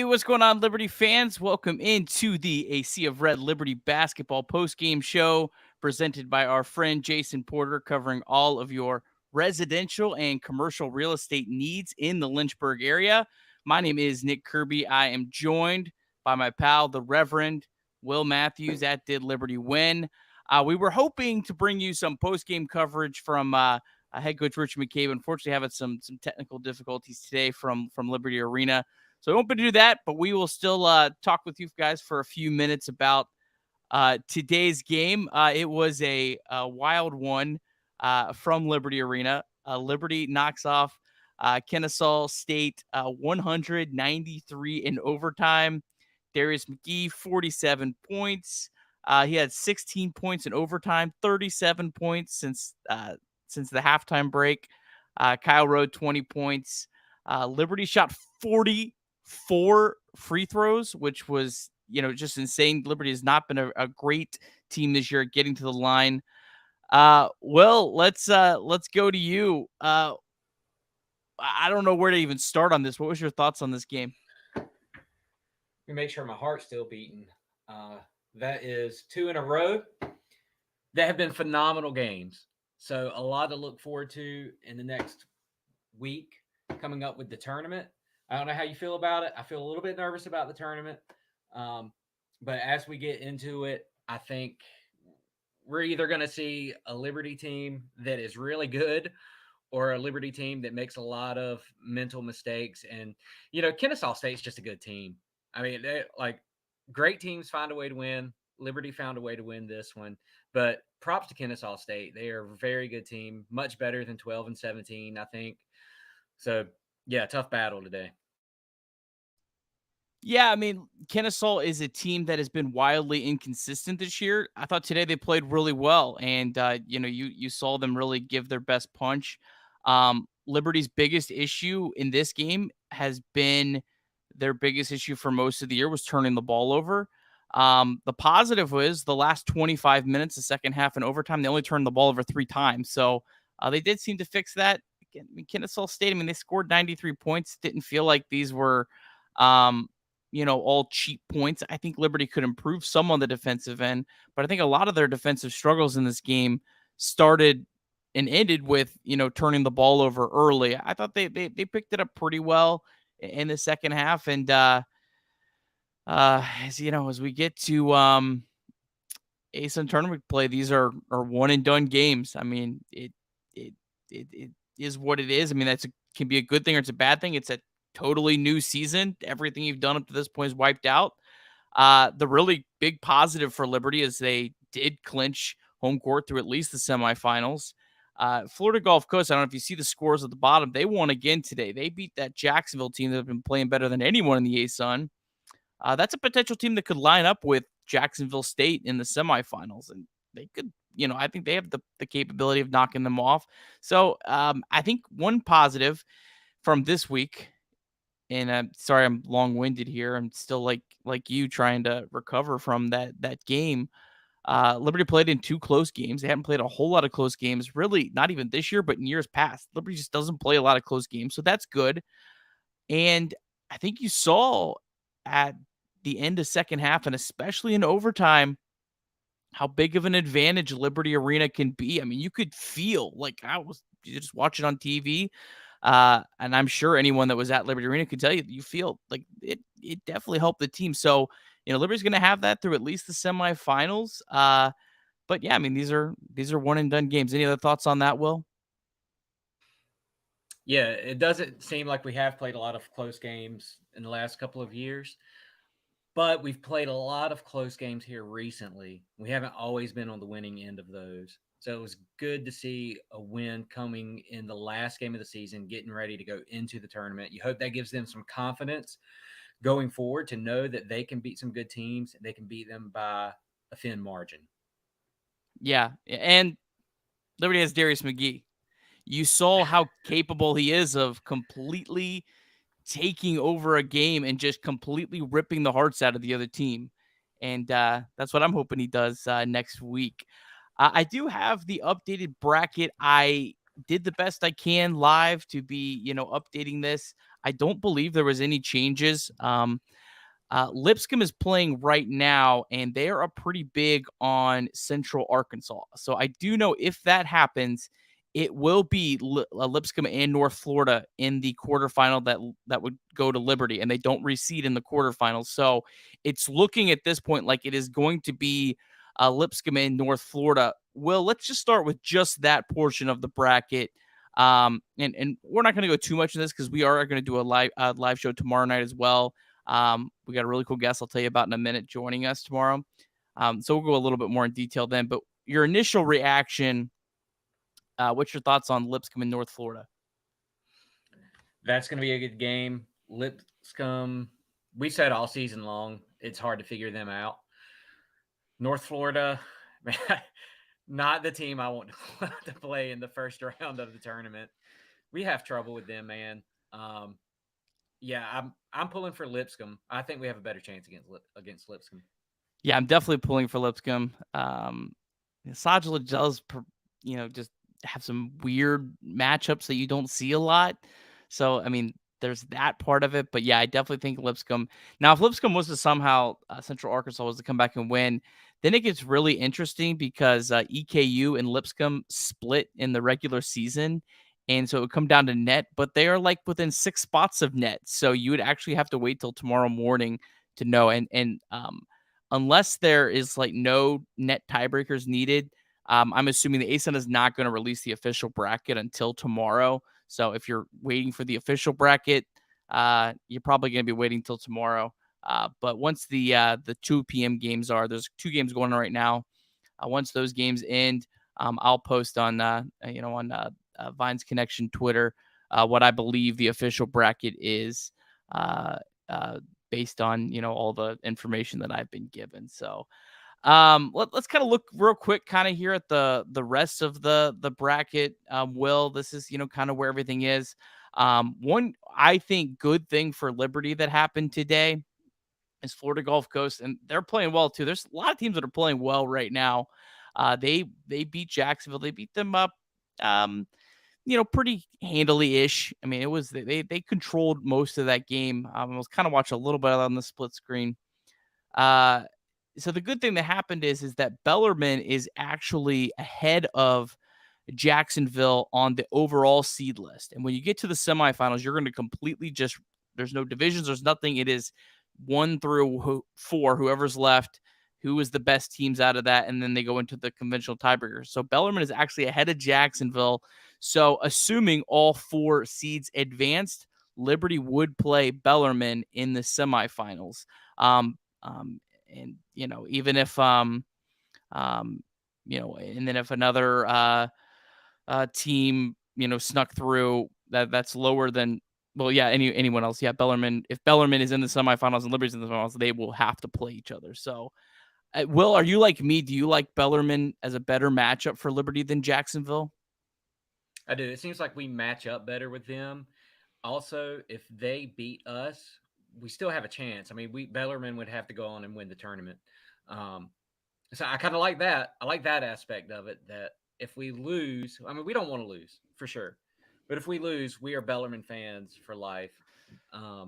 what's going on, Liberty fans? Welcome into the A Sea of Red Liberty basketball postgame show presented by our friend Jason Porter, covering all of your residential and commercial real estate needs in the Lynchburg area. My name is Nick Kirby. I am joined by my pal, the Reverend Will Matthews at Did Liberty Win. We were hoping to bring you some postgame coverage from head coach Ritchie McKay, but unfortunately having some technical difficulties today from Liberty Arena. So I won't be able to do that, but we will still talk with you guys for a few minutes about today's game. It was a wild one from Liberty Arena. Liberty knocks off Kennesaw State 193 in overtime. Darius McGee, 47 points. He had 16 points in overtime, 37 points since the halftime break. Kyle Rowe, 20 points. Liberty shot 44 free throws, which was, just insane. Liberty has not been a great team this year at getting to the line. Well, let's go to you. I don't know where to even start on this. What was your thoughts on this game? Let me make sure my heart's still beating. That is 2 in a row that have been phenomenal games. So a lot to look forward to in the next week coming up with the tournament. I don't know how you feel about it. I feel a little bit nervous about the tournament. But as we get into it, I think we're either going to see a Liberty team that is really good or a Liberty team that makes a lot of mental mistakes. And, Kennesaw State's just a good team. I mean, great teams find a way to win. Liberty found a way to win this one. But props to Kennesaw State. They are a very good team, much better than 12-17, I think. So, yeah, tough battle today. Yeah, I mean, Kennesaw is a team that has been wildly inconsistent this year. I thought today they played really well, and you saw them really give their best punch. Liberty's biggest issue in this game has been their biggest issue for most of the year was turning the ball over. The positive was the last 25 minutes, the second half and overtime, they only turned the ball over 3 times. So they did seem to fix that. Again, Kennesaw State, they scored 93 points. Didn't feel like these were all cheap points. I think Liberty could improve some on the defensive end, but I think a lot of their defensive struggles in this game started and ended with, turning the ball over early. I thought they picked it up pretty well in the second half. And, as we get to ASOR tournament play, these are one and done games. I mean, it is what it is. I mean, can be a good thing or it's a bad thing. It's a totally new season. Everything you've done up to this point is wiped out. The really big positive for Liberty is they did clinch home court through at least the semifinals. Florida Gulf Coast, I don't know if you see the scores at the bottom. They won again today. They beat that Jacksonville team that have been playing better than anyone in the ASUN. That's a potential team that could line up with Jacksonville State in the semifinals, and they could, I think they have the capability of knocking them off. So I think one positive from this week, and I'm sorry I'm long-winded here. I'm still like you trying to recover from that game. Liberty played in 2 close games. They haven't played a whole lot of close games, really, not even this year, but in years past. Liberty just doesn't play a lot of close games, so that's good. And I think you saw at the end of second half, and especially in overtime, how big of an advantage Liberty Arena can be. I mean, you could feel like I was just watching on TV. And I'm sure anyone that was at Liberty Arena could tell you feel like it definitely helped the team. So, Liberty's going to have that through at least the semifinals. But yeah, I mean, these are one and done games. Any other thoughts on that, Will? Yeah, it doesn't seem like we have played a lot of close games in the last couple of years, but we've played a lot of close games here recently. We haven't always been on the winning end of those. So it was good to see a win coming in the last game of the season, getting ready to go into the tournament. You hope that gives them some confidence going forward to know that they can beat some good teams. They can beat them by a thin margin. Yeah, and Liberty has Darius McGee. You saw how capable he is of completely taking over a game and just completely ripping the hearts out of the other team. And that's what I'm hoping he does next week. I do have the updated bracket. I did the best I can live to be, updating this. I don't believe there was any changes. Lipscomb is playing right now, and they are up pretty big on Central Arkansas. So I do know if that happens, it will be Lipscomb and North Florida in the quarterfinal that would go to Liberty, and they don't reseed in the quarterfinals. So it's looking at this point like it is going to be Lipscomb and North Florida. Well, let's just start with just that portion of the bracket. And we're not going to go too much in this because we are going to do a live show tomorrow night as well. We got a really cool guest I'll tell you about in a minute joining us tomorrow. So we'll go a little bit more in detail then. But your initial reaction, what's your thoughts on Lipscomb in North Florida? That's going to be a good game. Lipscomb, we said all season long, it's hard to figure them out. North Florida, not the team I want to play in the first round of the tournament. We have trouble with them, man. Yeah, I'm pulling for Lipscomb. I think we have a better chance against Lipscomb. Yeah, I'm definitely pulling for Lipscomb. Sajala does, just have some weird matchups that you don't see a lot. So, I mean, there's that part of it. But yeah, I definitely think Lipscomb. Now, if Lipscomb was to somehow, Central Arkansas was to come back and win, then it gets really interesting because EKU and Lipscomb split in the regular season. And so it would come down to net, but they are like within 6 spots of net. So you would actually have to wait till tomorrow morning to know. And unless there is like no net tiebreakers needed, I'm assuming the ASON is not going to release the official bracket until tomorrow. So if you're waiting for the official bracket, you're probably going to be waiting till tomorrow. But once the 2 p.m. games there's 2 games going on right now. Once those games end, I'll post on Vines Connection Twitter what I believe the official bracket is. Based on all the information that I've been given. So let's kind of look real quick kind of here at the rest of the bracket. Will, this is kind of where everything is. One I think good thing for Liberty that happened today is Florida Gulf Coast, and they're playing well too. There's a lot of teams that are playing well right now. They beat Jacksonville. They beat them up pretty handily-ish. I mean, it was they controlled most of that game. I was kind of watching a little bit on the split screen. So the good thing that happened is that Bellarmine is actually ahead of Jacksonville on the overall seed list. And when you get to the semifinals, you're going to completely there's no divisions, there's nothing. It is 1 through 4, whoever's left, who is the best teams out of that, and then they go into the conventional tiebreakers. So Bellarmine is actually ahead of Jacksonville. So assuming all 4 seeds advanced, Liberty would play Bellarmine in the semifinals. And even if and then if another team snuck through that's lower than anyone else. Yeah, Bellarmine. If Bellarmine is in the semifinals and Liberty's in the finals, they will have to play each other. So, Will, are you like me? Do you like Bellarmine as a better matchup for Liberty than Jacksonville? I do. It seems like we match up better with them. Also, if they beat us, we still have a chance. I mean, Bellarmine would have to go on and win the tournament. So I kind of like that. I like that aspect of it, that if we lose, I mean, we don't want to lose for sure. But if we lose, we are Bellarmine fans for life. A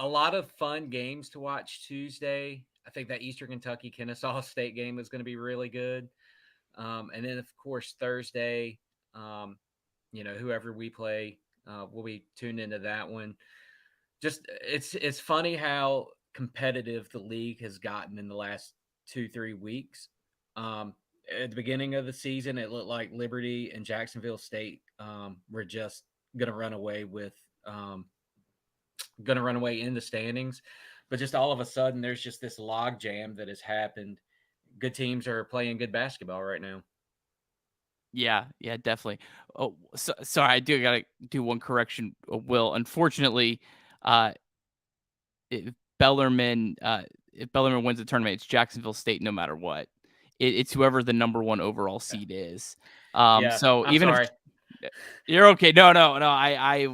lot of fun games to watch Tuesday. I think that Eastern Kentucky Kennesaw State game is going to be really good. And then, of course, Thursday, whoever we play, we'll be tuned into that one. Just it's funny how competitive the league has gotten in the last 2-3 weeks. At the beginning of the season, it looked like Liberty and Jacksonville State were just going to run away in the standings. But just all of a sudden, there's just this log jam that has happened. Good teams are playing good basketball right now. Yeah, definitely. Oh, sorry, I got to do one correction, Will. Unfortunately, if Bellarmine wins the tournament, it's Jacksonville State no matter what. It's whoever the number 1 overall seed is. So I'm even sorry. if you're okay, no, I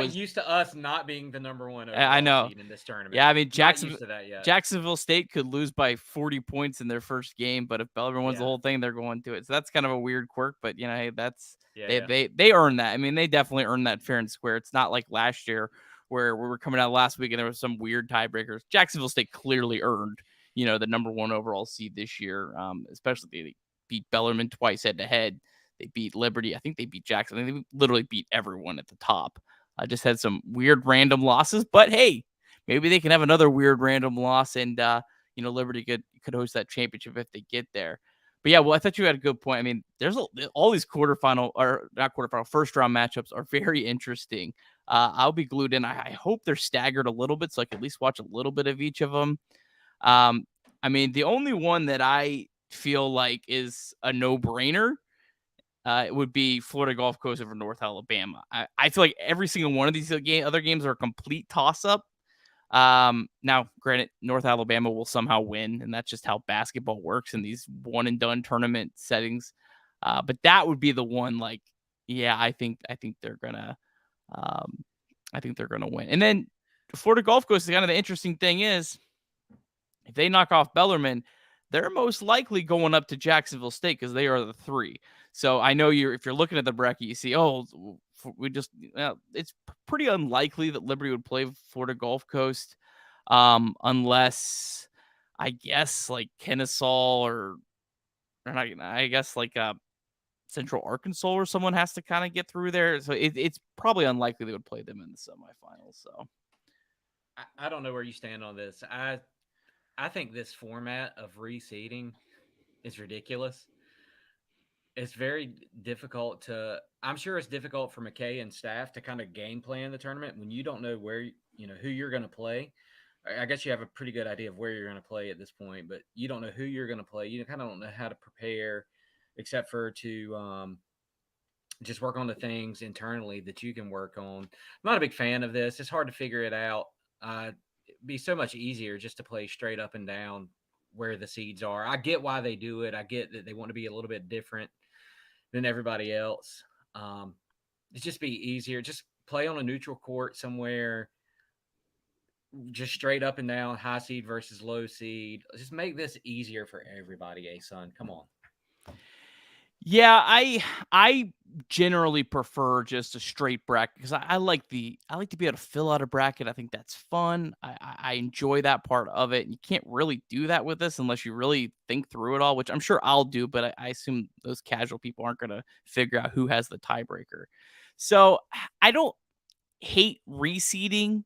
was used to us not being the number 1 overall I know. seed in this tournament. Yeah, I mean Jacksonville State could lose by 40 points in their first game, but if Bellarmine wins the whole thing, they're going to it. So that's kind of a weird quirk, but hey, that's they earn that. I mean, they definitely earned that fair and square. It's not like last year where we were coming out last week and there was some weird tiebreakers. Jacksonville State clearly earned, the number 1 overall seed this year. Especially they beat Bellarmine twice head to head. They beat Liberty. I think they beat Jackson. They literally beat everyone at the top. I just had some weird random losses, but hey, maybe they can have another weird random loss and Liberty could host that championship if they get there. But yeah, well, I thought you had a good point. I mean, there's all these quarterfinal or not quarterfinal, first round matchups are very interesting. I'll be glued in. I hope they're staggered a little bit so I can at least watch a little bit of each of them. I mean, the only one that I feel like is a no-brainer it would be Florida Gulf Coast over North Alabama. I feel like every single one of these other games are a complete toss-up. Now, granted, North Alabama will somehow win, and that's just how basketball works in these one-and-done tournament settings. But that would be the one, like, yeah, I think they're gonna win. And then Florida Gulf Coast, kind of the interesting thing is, if they knock off Bellarmine, they're most likely going up to Jacksonville State because they are the 3. So I know if you're looking at the bracket, you see, it's pretty unlikely that Liberty would play Florida Gulf Coast, unless I guess like Kennesaw or not, I guess like Central Arkansas or someone has to kind of get through there. So it's probably unlikely they would play them in the semifinals. So I don't know where you stand on this. I think this format of reseeding is ridiculous. It's very difficult I'm sure it's difficult for McKay and staff to kind of game plan the tournament when you don't know who you're going to play. I guess you have a pretty good idea of where you're going to play at this point, but you don't know who you're going to play. You kind of don't know how to prepare except for to just work on the things internally that you can work on. I'm not a big fan of this. It's hard to figure it out. It'd be so much easier just to play straight up and down where the seeds are. I get why they do it. I get that they want to be a little bit different than everybody else. It's just be easier. Just play on a neutral court somewhere, just straight up and down, high seed versus low seed. Just make this easier for everybody, ASON. Come on. Yeah, I generally prefer just a straight bracket because I like to be able to fill out a bracket. I think that's fun. I enjoy that part of it. And you can't really do that with this unless you really think through it all, which I'm sure I'll do, but I assume those casual people aren't going to figure out who has the tiebreaker. So I don't hate reseeding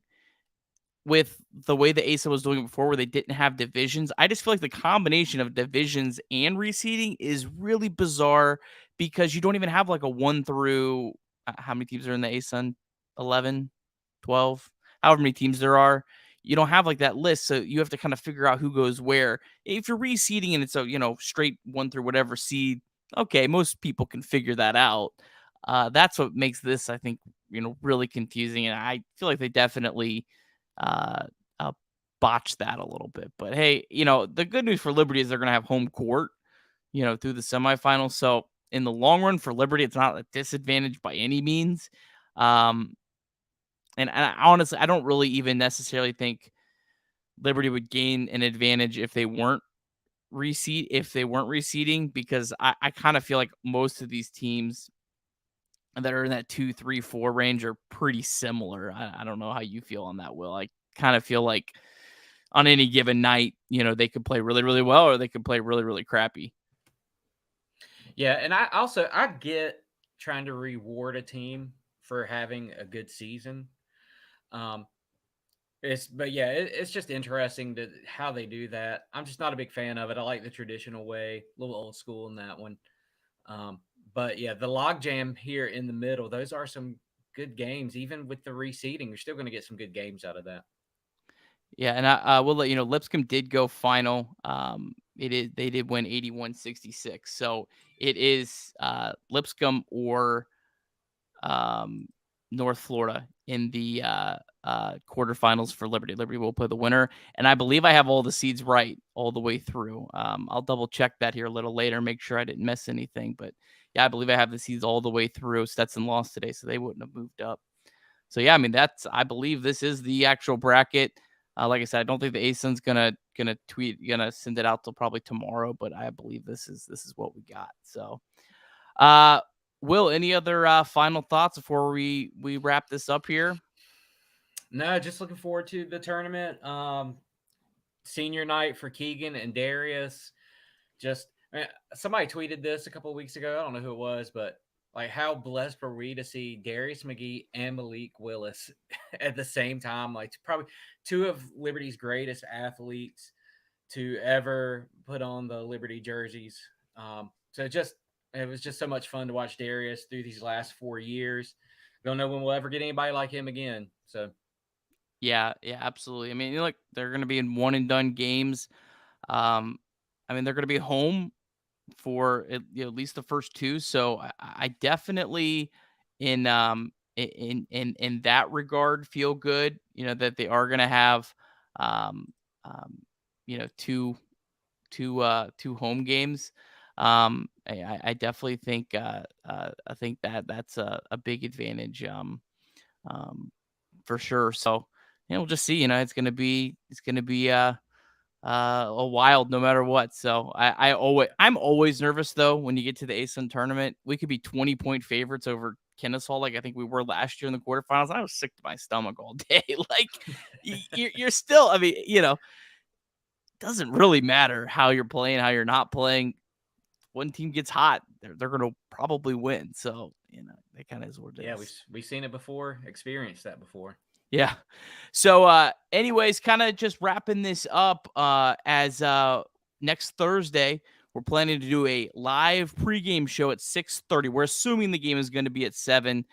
with the way the ASA was doing it before where they didn't have divisions. I just feel like the combination of divisions and reseeding is really bizarre because you don't even have like a 1 through how many teams are in the ASUN? 11, 12, however many teams there are. You don't have like that list. So you have to kind of figure out who goes where. If you're reseeding and it's a, straight 1 through whatever seed, okay, most people can figure that out. That's what makes this, I think, really confusing. And I feel like they definitely uh, botch that a little bit. But hey, the good news for Liberty is they're going to have home court, through the semifinals. So in the long run for Liberty, it's not a disadvantage by any means. And I honestly, I don't really even necessarily think Liberty would gain an advantage if they weren't reseeding, because I kind of feel like most of these teams that are in that 2, 3, 4 range are pretty similar. I don't know how you feel on that, Will. I kind of feel like on any given night, they could play really, really well or they could play really, really crappy. Yeah, and I get trying to reward a team for having a good season. It's just interesting how they do that. I'm just not a big fan of it. I like the traditional way, a little old school in that one. But yeah, the logjam here in the middle, those are some good games. Even with the reseeding, you're still going to get some good games out of that. Yeah, and I will let you know, Lipscomb did go final. They did win 81-66. So it is Lipscomb or North Florida in the quarterfinals for Liberty. Liberty will play the winner, and I believe I have all the seeds right all the way through. I'll double check that here a little later, make sure I didn't miss anything. But yeah, I believe I have the seeds all the way through. Stetson lost today, so they wouldn't have moved up. So yeah, I mean I believe this is the actual bracket. Like I said, I don't think the ASUN's gonna send it out till probably tomorrow, but I believe this is what we got. So, Will, any other final thoughts before we wrap this up here? No, just looking forward to the tournament. Senior night for Keegan and Darius. Just somebody tweeted this a couple of weeks ago. I don't know who it was, but like, how blessed were we to see Darius McGee and Malik Willis at the same time? Like, probably two of Liberty's greatest athletes to ever put on the Liberty jerseys. So it was just so much fun to watch Darius through these last 4 years. Don't know when we'll ever get anybody like him again. So Yeah, absolutely. I mean, look, they're going to be in one and done games. I mean, they're going to be home for at least the first two. So I definitely in that regard feel good. That they are going to have um, um, two home games. I definitely think I think that's a big advantage um, for sure. So we'll just see. It's gonna be a wild no matter what. So I'm always nervous though when you get to the ASON tournament. We could be 20-point favorites over Kennesaw, like I think we were last year in the quarterfinals. I was sick to my stomach all day. Like you're still, I mean, doesn't really matter how you're playing, how you're not playing. One team gets hot, they're going to probably win. So that kind of is what it yeah, is. we've seen it before, experienced that before. Yeah. So anyways, kind of just wrapping this up as next Thursday, we're planning to do a live pregame show at 6:30. We're assuming the game is going to be at 7.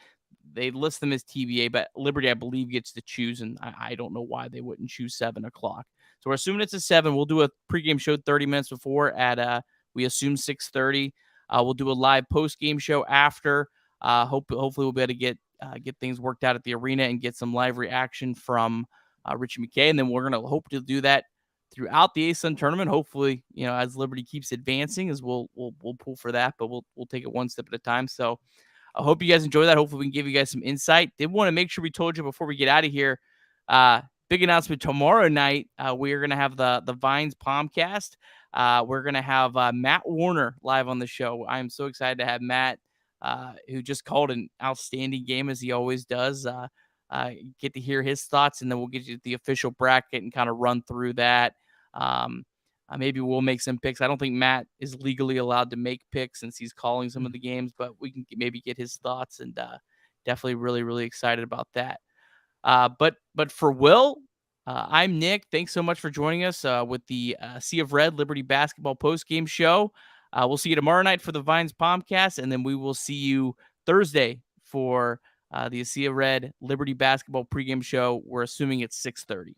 They list them as TBA, but Liberty, I believe, gets to choose, and I don't know why they wouldn't choose 7 o'clock. So we're assuming it's a 7. We'll do a pregame show 30 minutes before at we assume 6:30. We'll do a live postgame show after. Hopefully we'll be able to get things worked out at the arena and get some live reaction from Ritchie McKay, and then we're gonna hope to do that throughout the ASUN tournament. Hopefully, as Liberty keeps advancing, as we'll pull for that, but we'll take it one step at a time. So I hope you guys enjoy that. Hopefully we can give you guys some insight. Did want to make sure we told you before we get out of here. Big announcement tomorrow night. We are going to have the Vines Palmcast. We're going to have Matt Warner live on the show. I am so excited to have Matt, who just called an outstanding game as he always does. Get to hear his thoughts, and then we'll get you the official bracket and kind of run through that. Maybe we'll make some picks. I don't think Matt is legally allowed to make picks since he's calling some of the games, but we can maybe get his thoughts, and definitely really, really excited about that. But for Will, I'm Nick. Thanks so much for joining us with the Sea of Red Liberty Basketball postgame show. We'll see you tomorrow night for the Vines Palmcast, and then we will see you Thursday for the Sea of Red Liberty Basketball pregame show. We're assuming it's 6:30.